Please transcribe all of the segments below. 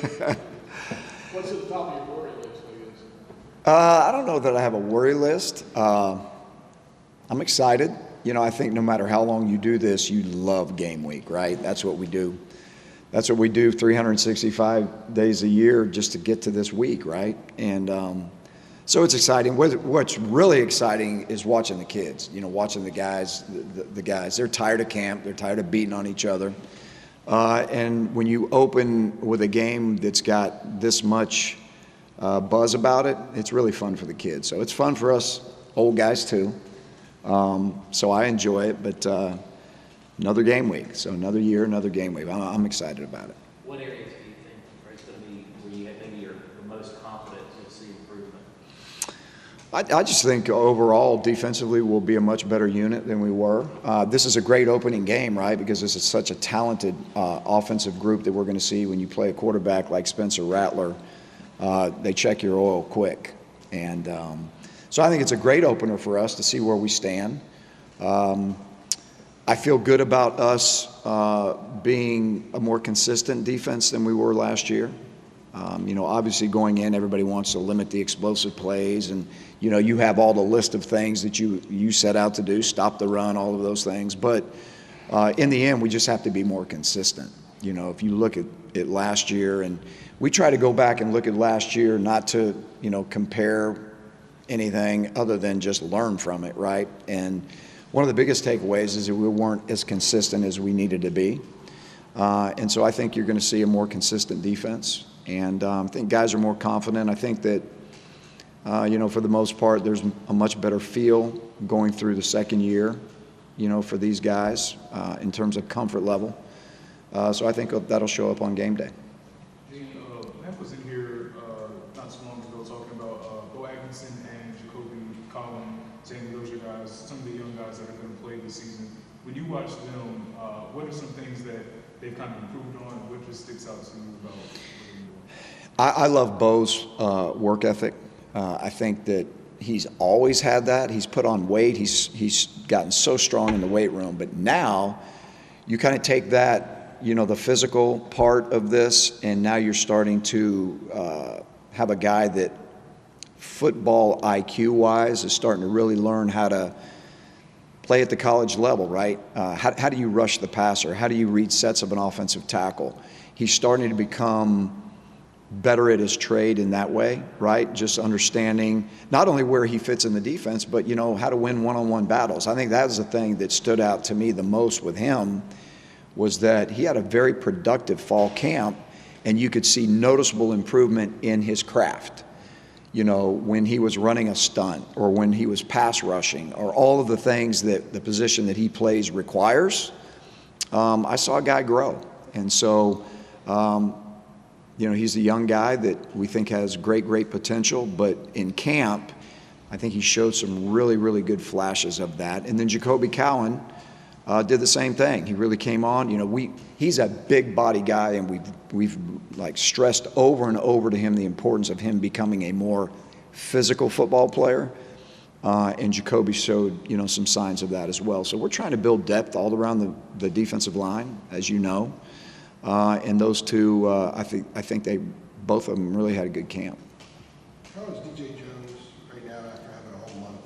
What's at the top of your worry list, I guess? I don't know that I have a worry list. I'm excited. You know, I think no matter how long you do this, you love game week, right? That's what we do. That's what we do 365 days a year just to get to this week, right? And so it's exciting. What's really exciting is watching the kids, you know, watching the guys. The guys, they're tired of camp. They're tired of beating on each other. And when you open with a game that's got this much buzz about it, it's really fun for the kids. So it's fun for us old guys too. So I enjoy it, but another game week. So another year, another game week. I'm excited about it. What areas do you think are going to be where you maybe you're the most confident to see improvement? I just think overall defensively we'll be a much better unit than we were. This is a great opening game, right? Because this is such a talented offensive group that we're going to see when you play a quarterback like Spencer Rattler. They check your oil quick. And so I think it's a great opener for us to see where we stand. I feel good about us being a more consistent defense than we were last year. You know, obviously going in, everybody wants to limit the explosive plays, and you know, you have all the list of things that you set out to do, stop the run, all of those things. But in the end, we just have to be more consistent. You know, if you look at it last year, and we try to go back and look at last year, not to, you know, compare anything other than just learn from it, right? And one of the biggest takeaways is that we weren't as consistent as we needed to be. And so I think you're going to see a more consistent defense. And I think guys are more confident. I think that, you know, for the most part, there's a much better feel going through the second year, you know, for these guys in terms of comfort level. So I think that'll show up on game day. Gene, Matt was in here not too long ago talking about Bo Atkinson and Jacoby Collin, saying those are guys, some of the young guys that are going to play this season. When you watch them, what are some things that they've kind of improved on? What just sticks out to you about what they're doing? I love Bo's work ethic. I think that he's always had that. He's put on weight. He's gotten so strong in the weight room. But now you kind of take that, you know, the physical part of this, and now you're starting to have a guy that football IQ-wise is starting to really learn how to play at the college level, right? How do you rush the passer? How do you read sets of an offensive tackle? He's starting to become better at his trade in that way, right? Just understanding not only where he fits in the defense, but, you know, how to win one-on-one battles. I think that was the thing that stood out to me the most with him, was that he had a very productive fall camp, and you could see noticeable improvement in his craft. You know, when he was running a stunt, or when he was pass rushing, or all of the things that the position that he plays requires, I saw a guy grow. And so, you know, he's a young guy that we think has great potential, but in camp, I think he showed some really good flashes of that. And then Jacoby Collin did the same thing. He really came on. You know, he's a big body guy, and we've like stressed over and over to him the importance of him becoming a more physical football player. And Jacoby showed, you know, some signs of that as well. So we're trying to build depth all around the defensive line, as you know. And those two, I think they both of them really had a good camp. How is DJ Jones right now after having a whole month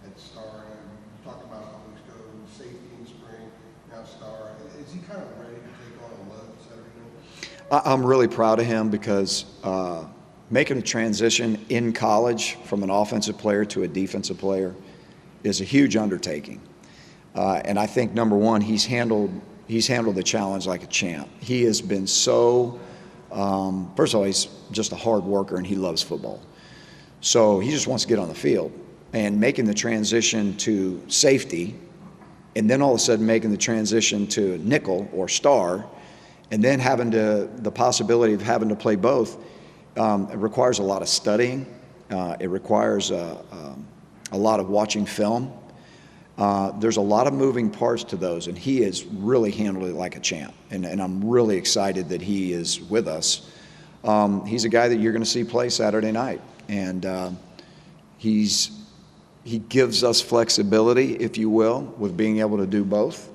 at Star? You talked about a couple weeks ago, safety in spring, now Star. Is he kind of ready to take on a load Saturday night? I'm really proud of him because making a transition in college from an offensive player to a defensive player is a huge undertaking. And I think, number one, he's handled the challenge like a champ. He has been so, first of all, he's just a hard worker, and he loves football. So he just wants to get on the field. And making the transition to safety, and then all of a sudden making the transition to nickel or star, and then having the possibility of having to play both, it requires a lot of studying. It requires a lot of watching film. There's a lot of moving parts to those, and he has really handled it like a champ, and I'm really excited that he is with us. He's a guy that you're going to see play Saturday night, and he gives us flexibility, if you will, with being able to do both.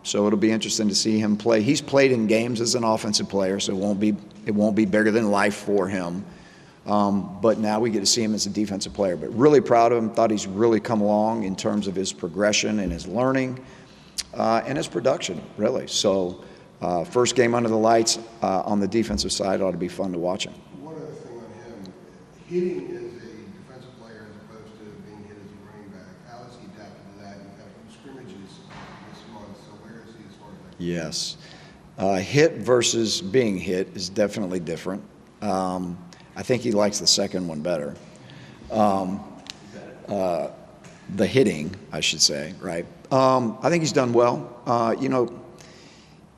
So it'll be interesting to see him play. He's played in games as an offensive player, so it won't be bigger than life for him. But now we get to see him as a defensive player. But really proud of him. Thought he's really come along in terms of his progression and his learning and his production, really. So first game under the lights on the defensive side ought to be fun to watch him. One other thing on him, hitting as a defensive player as opposed to being hit as a running back, how has he adapted to that? You've had some scrimmages this month, so where is he as far as that? Yes. Hit versus being hit is definitely different. I think he likes the second one better. The hitting, I should say, right? I think he's done well. You know,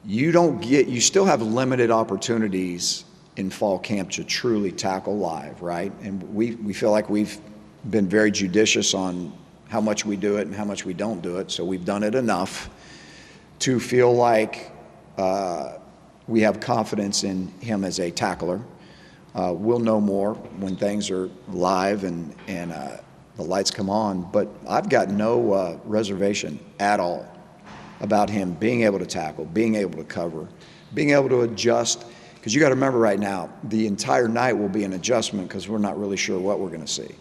you still have limited opportunities in fall camp to truly tackle live, right? And we feel like we've been very judicious on how much we do it and how much we don't do it. So we've done it enough to feel like we have confidence in him as a tackler. We'll know more when things are live and the lights come on, but I've got no reservation at all about him being able to tackle, being able to cover, being able to adjust, because you got to remember right now, the entire night will be an adjustment because we're not really sure what we're going to see.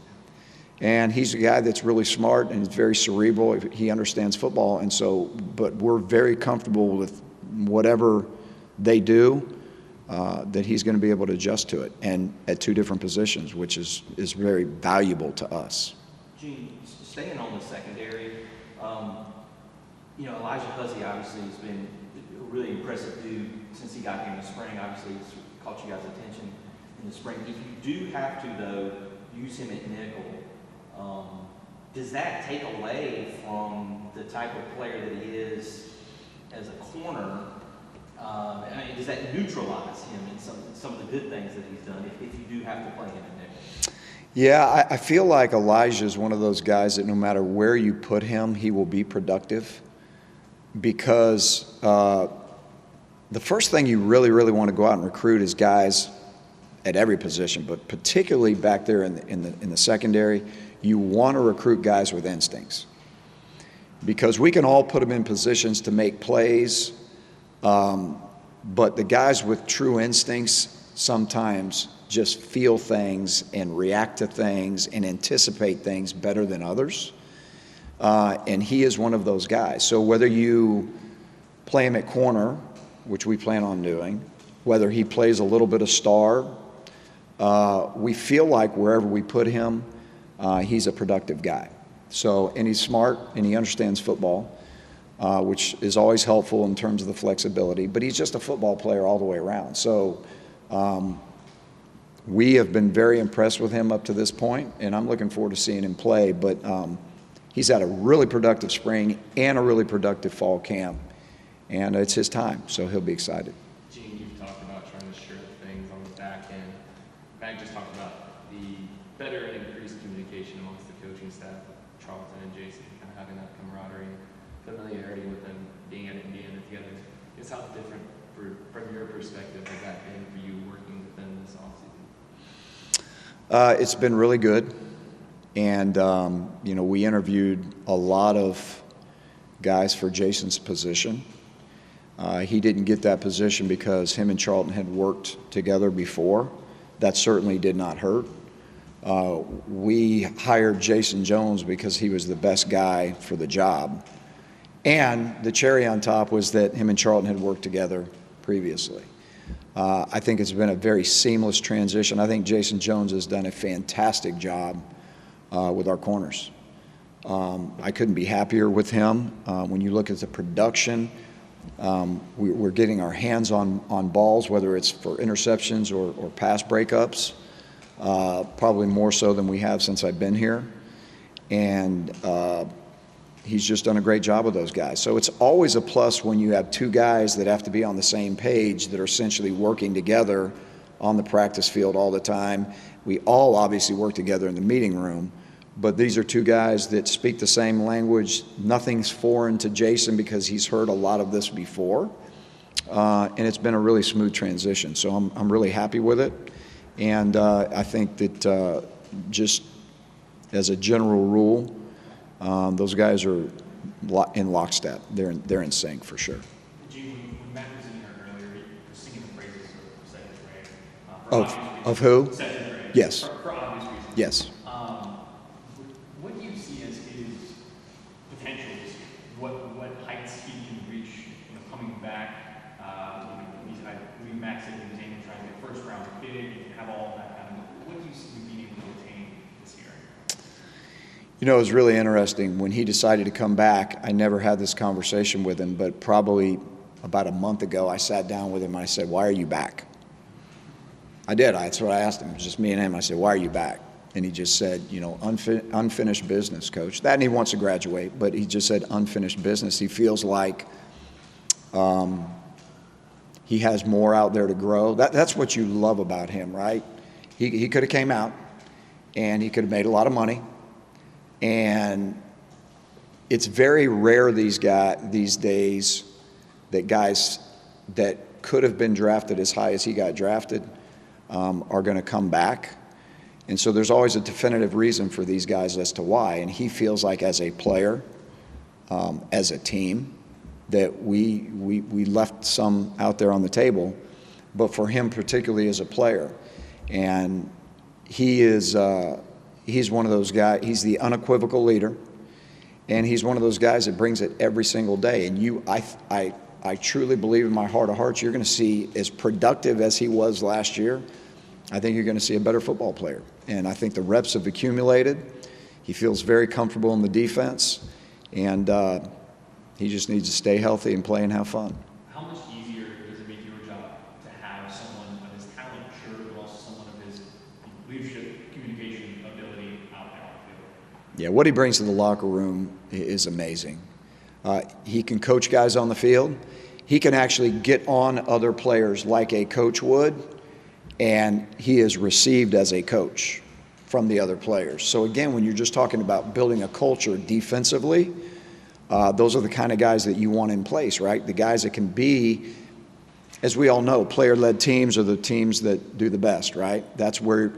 And he's a guy that's really smart and he's very cerebral. He understands football, and so, but we're very comfortable with whatever they do, that he's going to be able to adjust to it, and at two different positions, which is very valuable to us. Gene, staying on the secondary, you know, Elijah Huzzy obviously has been a really impressive dude since he got here in the spring. Obviously, it's caught you guys' attention in the spring. If you do have to, though, use him at nickel, does that take away from the type of player that he is as a corner? I mean, does that neutralize him in some of the good things that he's done if you do have to play him at nickel? Yeah, I feel like Elijah is one of those guys that no matter where you put him, he will be productive, because the first thing you really, really want to go out and recruit is guys at every position, but particularly back there in the secondary, you want to recruit guys with instincts, because we can all put them in positions to make plays, but the guys with true instincts sometimes just feel things and react to things and anticipate things better than others. And he is one of those guys. So whether you play him at corner, which we plan on doing, whether he plays a little bit of star, we feel like wherever we put him, he's a productive guy. So, and he's smart and he understands football, which is always helpful in terms of the flexibility, but he's just a football player all the way around. So we have been very impressed with him up to this point, and I'm looking forward to seeing him play. But he's had a really productive spring and a really productive fall camp, and it's his time, so he'll be excited. Gene, you've talked about trying to shore up things on the back end. Matt just talked about the better and increased communication amongst the coaching staff, Charlton and Jason, kind of having that camaraderie, familiarity with them being at Indiana together. Is how different, from your perspective, has that been for you working with them this offseason? It's been really good, and you know, we interviewed a lot of guys for Jason's position. He didn't get that position because him and Charlton had worked together before. That certainly did not hurt. We hired Jason Jones because he was the best guy for the job. And the cherry on top was that him and Charlton had worked together previously. I think it's been a very seamless transition. I think Jason Jones has done a fantastic job with our corners. I couldn't be happier with him. When you look at the production, we're getting our hands on balls, whether it's for interceptions or pass breakups, probably more so than we have since I've been here. And he's just done a great job with those guys. So it's always a plus when you have two guys that have to be on the same page that are essentially working together on the practice field all the time. We all obviously work together in the meeting room, but these are two guys that speak the same language. Nothing's foreign to Jason because he's heard a lot of this before, and it's been a really smooth transition. So I'm really happy with it, and I think that just as a general rule, those guys are in lockstep. They're in sync for sure. Gene, when Matt was in here earlier, he was singing the praises of second grade. Of who? Second grade. Yes. For obvious reasons. Yes. What do you see as his potential this year? What heights he can reach, coming back? Matt said he was aiming trying to get first round pick and have all that kind of. What do you see him being able to attain this year? It was really interesting. When he decided to come back, I never had this conversation with him, but probably about a month ago, I sat down with him and I said, "Why are you back?" I did. That's what I asked him. It was just me and him. I said, "Why are you back?" And he just said, unfinished business, coach. That, and he wants to graduate, but he just said unfinished business. He feels like he has more out there to grow. That's what you love about him, right? He could have came out and he could have made a lot of money. And it's very rare these days that guys that could have been drafted as high as he got drafted are going to come back. And so there's always a definitive reason for these guys as to why. And he feels like as a player, as a team, that we left some out there on the table, but for him particularly as a player. And he's one of those guys, he's the unequivocal leader, and he's one of those guys that brings it every single day. And I truly believe in my heart of hearts, you're going to see, as productive as he was last year, I think you're going to see a better football player. And I think the reps have accumulated. He feels very comfortable in the defense, and he just needs to stay healthy and play and have fun. How much easier does it make your job to have someone of his talent, sure, but also someone of his leadership, communication ability out there on the field? Yeah, what he brings to the locker room is amazing. He can coach guys on the field. He can actually get on other players like a coach would, and he is received as a coach from the other players. So again, when you're just talking about building a culture defensively, those are the kind of guys that you want in place, right? The guys that can be, as we all know, player-led teams are the teams that do the best, right? That's where,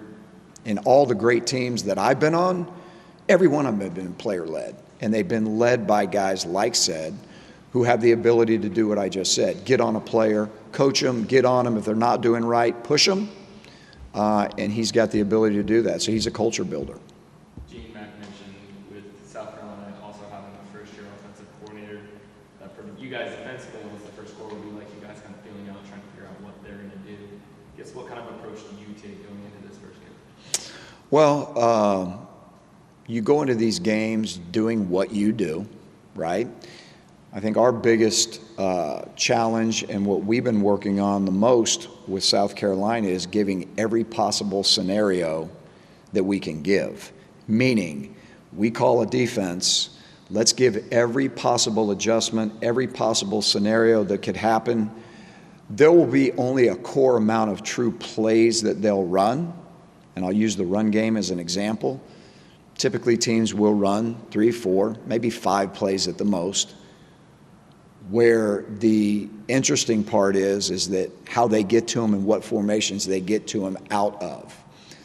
in all the great teams that I've been on, every one of them have been player-led. And they've been led by guys like said, who have the ability to do what I just said. Get on a player, coach them, get on them. If they're not doing right, push them. And he's got the ability to do that. So he's a culture builder. Gene, Matt mentioned with South Carolina also having a first-year offensive coordinator. For you guys defensively, what's the first quarter will be like? You guys kind of feeling out, trying to figure out what they're going to do. I guess what kind of approach do you take going into this first game? Well, you go into these games doing what you do, right? I think our biggest challenge and what we've been working on the most with South Carolina is giving every possible scenario that we can give. Meaning, we call a defense, let's give every possible adjustment, every possible scenario that could happen. There will be only a core amount of true plays that they'll run, and I'll use the run game as an example. Typically, teams will run 3, 4, maybe 5 plays at the most. Where the interesting part is that how they get to them and what formations they get to them out of.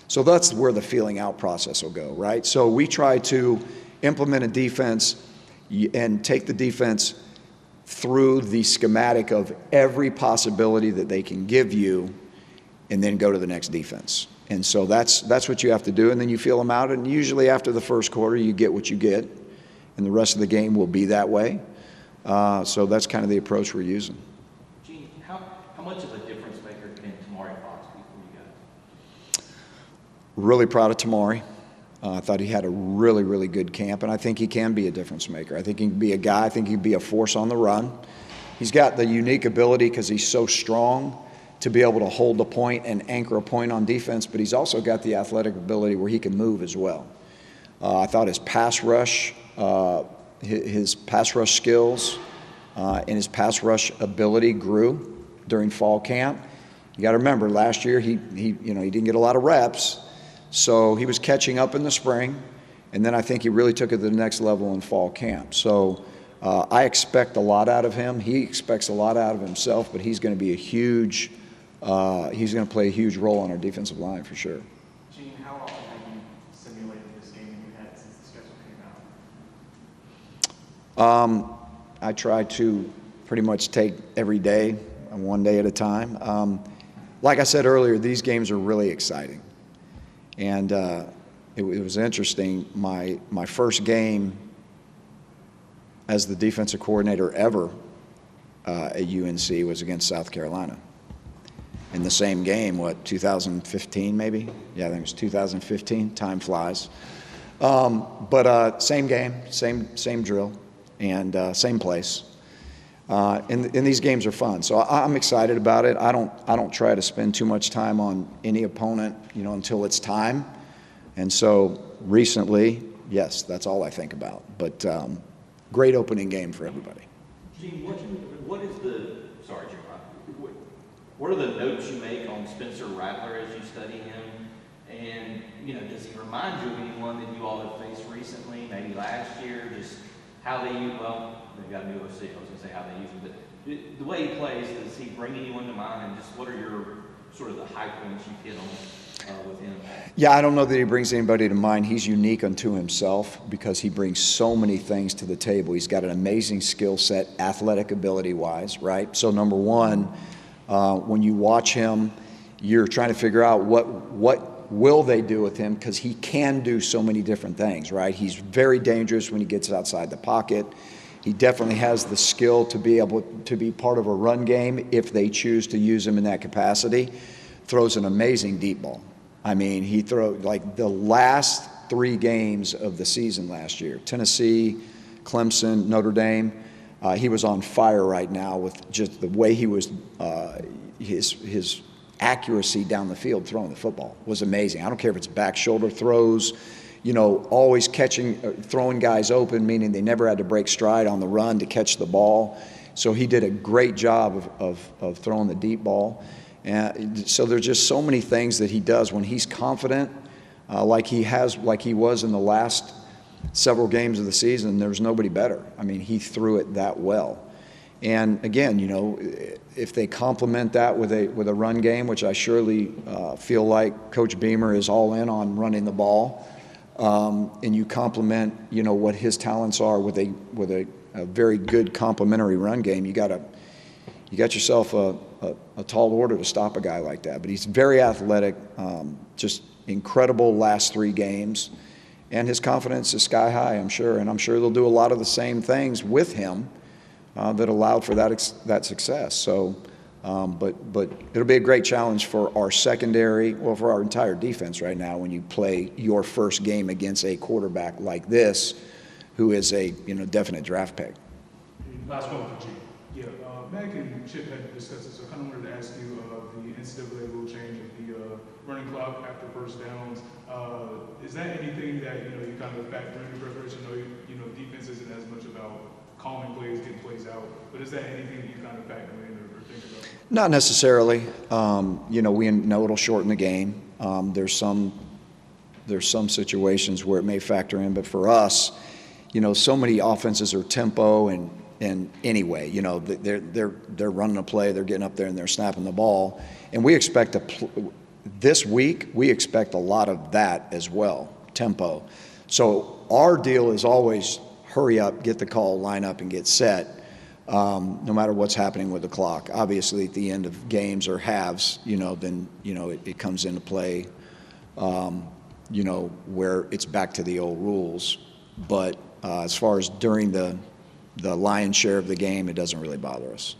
So that's where the feeling out process will go, right? So we try to implement a defense and take the defense through the schematic of every possibility that they can give you and then go to the next defense. And so that's what you have to do, and then you feel them out, and usually after the first quarter you get what you get, and the rest of the game will be that way. So that's kind of the approach we're using. Gene, how much of a difference maker can Tamari Fox be for you guys? Really proud of Tamari. I thought he had a really, really good camp, and I think he can be a difference maker. I think he can be a guy. I think he can be a force on the run. He's got the unique ability, because he's so strong, to be able to hold the point and anchor a point on defense, but he's also got the athletic ability where he can move as well. I thought his pass rush skills and his pass rush ability grew during fall camp. You got to remember, last year he didn't get a lot of reps, so he was catching up in the spring, and then I think he really took it to the next level in fall camp. So I expect a lot out of him. He expects a lot out of himself, but he's going to be he's going to play a huge role on our defensive line for sure. Gene, how often have you simulated this game that you had since the schedule came out? I try to pretty much take every day, one day at a time. Like I said earlier, these games are really exciting. And it was interesting. My first game as the defensive coordinator ever at UNC was against South Carolina. In the same game, 2015 maybe? Yeah, I think it was 2015. Time flies. But same game, same drill, and same place. And these games are fun, so I'm excited about it. I don't try to spend too much time on any opponent, until it's time. And so recently, yes, that's all I think about. But great opening game for everybody. Gene, what is the, sorry, Jim, what are the notes you make on Spencer Rattler as you study him? And, does he remind you of anyone that you all have faced recently, maybe last year, just how they use, well, they've got a new OC, I was going to say how they use him, but the way he plays, does he bring anyone to mind? And just what are your sort of the high points you've hit on with him? Yeah, I don't know that he brings anybody to mind. He's unique unto himself because he brings so many things to the table. He's got an amazing skill set, athletic ability-wise, right? So number one, when you watch him, you're trying to figure out what will they do with him, because he can do so many different things, right? He's very dangerous when he gets outside the pocket. He definitely has the skill to be able to be part of a run game if they choose to use him in that capacity. Throws an amazing deep ball. I mean, he throws like the last 3 games of the season last year, Tennessee, Clemson, Notre Dame. He was on fire right now with just the way he was, his accuracy down the field throwing the football was amazing. I don't care if it's back shoulder throws, always throwing guys open, meaning they never had to break stride on the run to catch the ball. So he did a great job of throwing the deep ball. And so there's just so many things that he does when he's confident, like he was in the last several games of the season. There's nobody better. I mean, he threw it that well. And again, if they complement that with a run game, which I surely feel like Coach Beamer is all in on running the ball, and you complement, what his talents are with a very good complementary run game, you got yourself a tall order to stop a guy like that. But he's very athletic, just incredible last 3 games, and his confidence is sky high, I'm sure. And I'm sure they'll do a lot of the same things with him that allowed for that success. So, but it'll be a great challenge for our secondary, for our entire defense right now when you play your first game against a quarterback like this, who is a definite draft pick. Last one for Gene. Yeah, Meg and Chip had discussed this, so I kind of wanted to ask you the NCAA rule change of the running clock after first downs. Is that anything that you kind of factor into preparation? I know defense isn't as much about calling plays, getting plays out, but is that anything that you kind of factor in or think about? Not necessarily. We know it'll shorten the game. There's some situations where it may factor in, but for us, so many offenses are tempo and anyway, they're running a play, they're getting up there and they're snapping the ball, and we expect this week we expect a lot of that as well, tempo. So our deal is always hurry up, get the call, line up, and get set, no matter what's happening with the clock. Obviously, at the end of games or halves, then it comes into play, where it's back to the old rules. But as far as during the lion's share of the game, it doesn't really bother us.